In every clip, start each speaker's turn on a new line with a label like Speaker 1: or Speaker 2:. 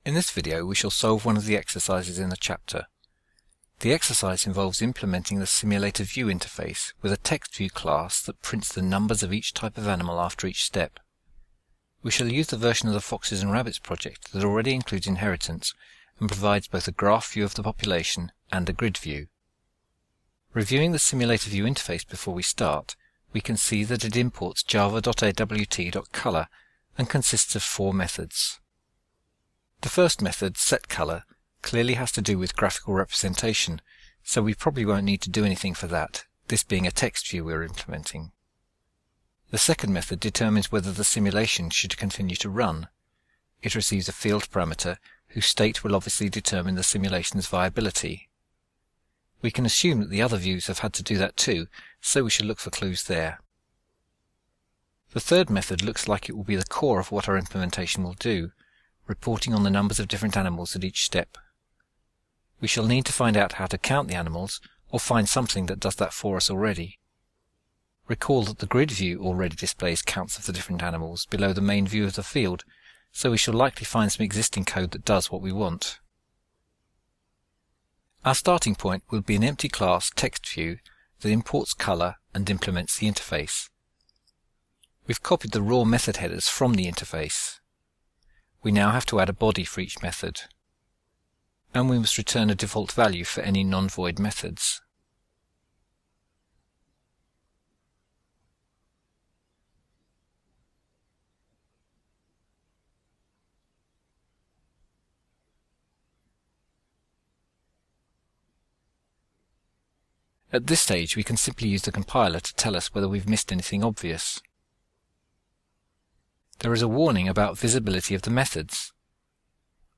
Speaker 1: In this video we shall solve one of the exercises in the chapter. The exercise involves implementing the Simulator View interface with a TextView class that prints the numbers of each type of animal after each step. We shall use the version of the Foxes and Rabbits project that already includes inheritance and provides both a graph view of the population and a grid view. Reviewing the Simulator View interface before we start, we can see that it imports java.awt.color and consists of four methods. The first method, setColor, clearly has to do with graphical representation, so we probably won't need to do anything for that, this being a text view we're implementing. The second method determines whether the simulation should continue to run. It receives a field parameter whose state will obviously determine the simulation's viability. We can assume that the other views have had to do that too, so we should look for clues there. The third method looks like it will be the core of what our implementation will do, reporting on the numbers of different animals at each step. We shall need to find out how to count the animals, or find something that does that for us already. Recall that the grid view already displays counts of the different animals below the main view of the field, so we shall likely find some existing code that does what we want. Our starting point will be an empty class TextView that imports color and implements the interface. We've copied the raw method headers from the interface. We now have to add a body for each method, and we must return a default value for any non-void methods. At this stage we can simply use the compiler to tell us whether we've missed anything obvious. There is a warning about visibility of the methods.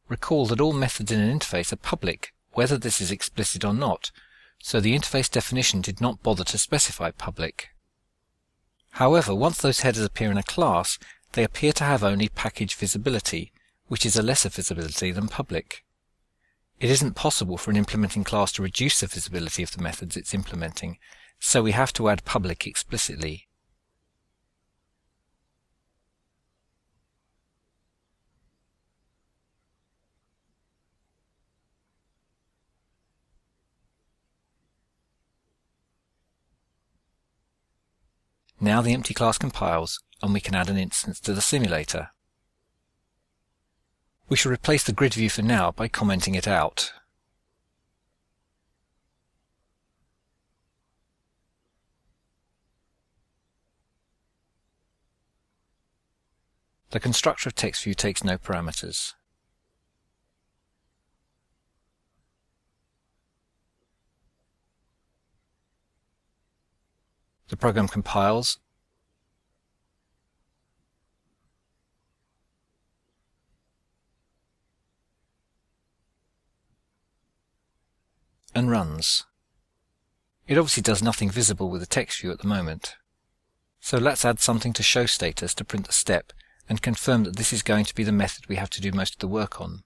Speaker 1: Recall that all methods in an interface are public, whether this is explicit or not, so the interface definition did not bother to specify public. However, once those headers appear in a class, they appear to have only package visibility, which is a lesser visibility than public. It isn't possible for an implementing class to reduce the visibility of the methods it's implementing, so we have to add public explicitly. Now the empty class compiles, and we can add an instance to the simulator. We shall replace the grid view for now by commenting it out. The constructor of TextView takes no parameters. The program compiles and runs. It obviously does nothing visible with the text view at the moment. So let's add something to show status to print the step and confirm that this is going to be the method we have to do most of the work on.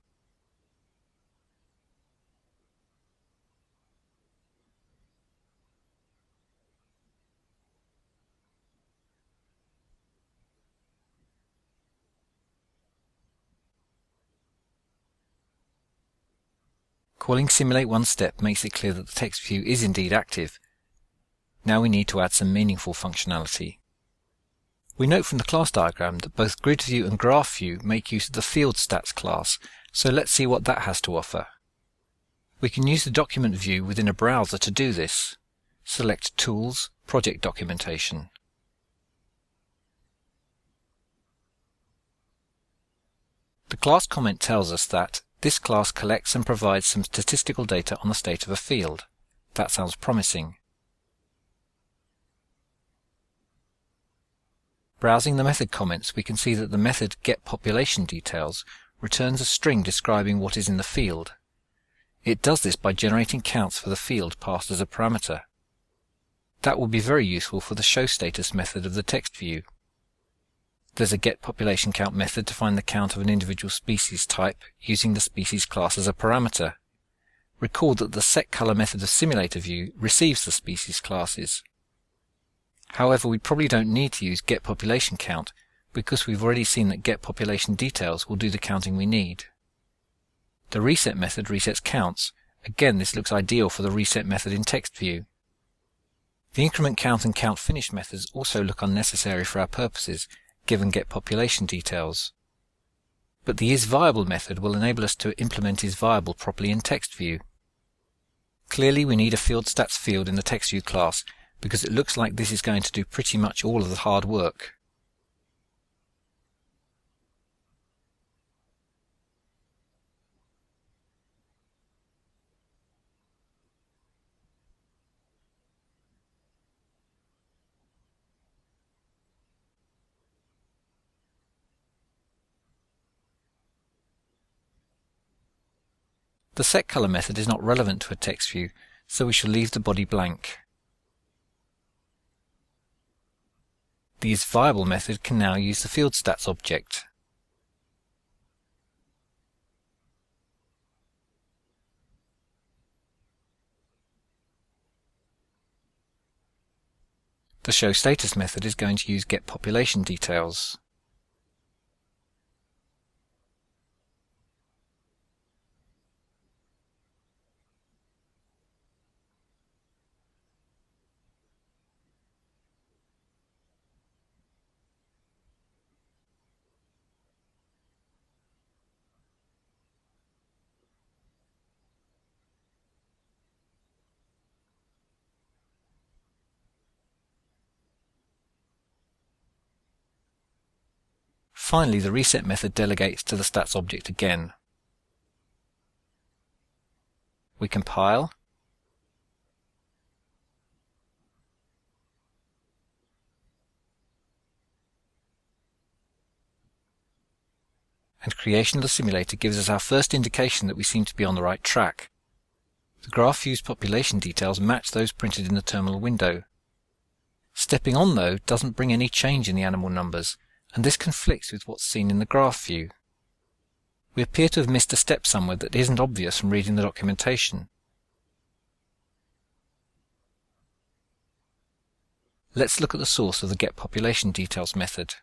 Speaker 1: Calling simulate one step makes it clear that the text view is indeed active. Now we need to add some meaningful functionality. We note from the class diagram that both grid view and graph view make use of the field stats class, so let's see what that has to offer. We can use the document view within a browser to do this. Select Tools, Project Documentation. The class comment tells us that this class collects and provides some statistical data on the state of a field. That sounds promising. Browsing the method comments, we can see that the method getPopulationDetails returns a string describing what is in the field. It does this by generating counts for the field passed as a parameter. That will be very useful for the showStatus method of the text view. There's a getPopulationCount method to find the count of an individual species type using the species class as a parameter. Recall that the setColor method of Simulator View receives the species classes. However, we probably don't need to use getPopulationCount because we've already seen that getPopulationDetails will do the counting we need. The reset method resets counts. Again, this looks ideal for the reset method in TextView. The increment count and count finish methods also look unnecessary for our purposes, given getPopulation details. But the isViable method will enable us to implement isViable properly in TextView. Clearly we need a FieldStats field in the TextView class because it looks like this is going to do pretty much all of the hard work. The setColor method is not relevant to a text view, so we shall leave the body blank. The isViable method can now use the FieldStats object. The showStatus method is going to use getPopulation details. Finally, the reset method delegates to the stats object again. We compile, and creation of the simulator gives us our first indication that we seem to be on the right track. The graph view's population details match those printed in the terminal window. Stepping on, though, doesn't bring any change in the animal numbers, and this conflicts with what's seen in the graph view. We appear to have missed a step somewhere that isn't obvious from reading the documentation. Let's look at the source of the getPopulation details method.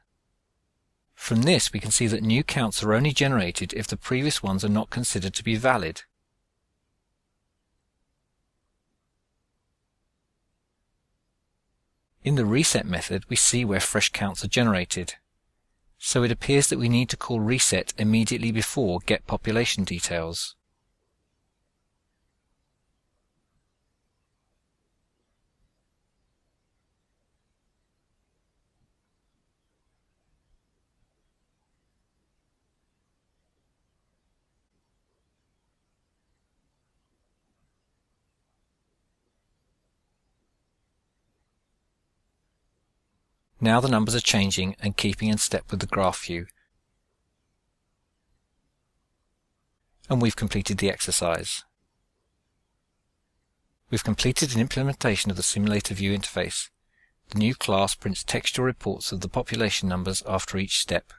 Speaker 1: From this we can see that new counts are only generated if the previous ones are not considered to be valid. In the reset method we see where fresh counts are generated. So it appears that we need to call reset immediately before getPopulation details. Now the numbers are changing and keeping in step with the graph view. And we've completed the exercise. We've completed an implementation of the simulator view interface. The new class prints textual reports of the population numbers after each step.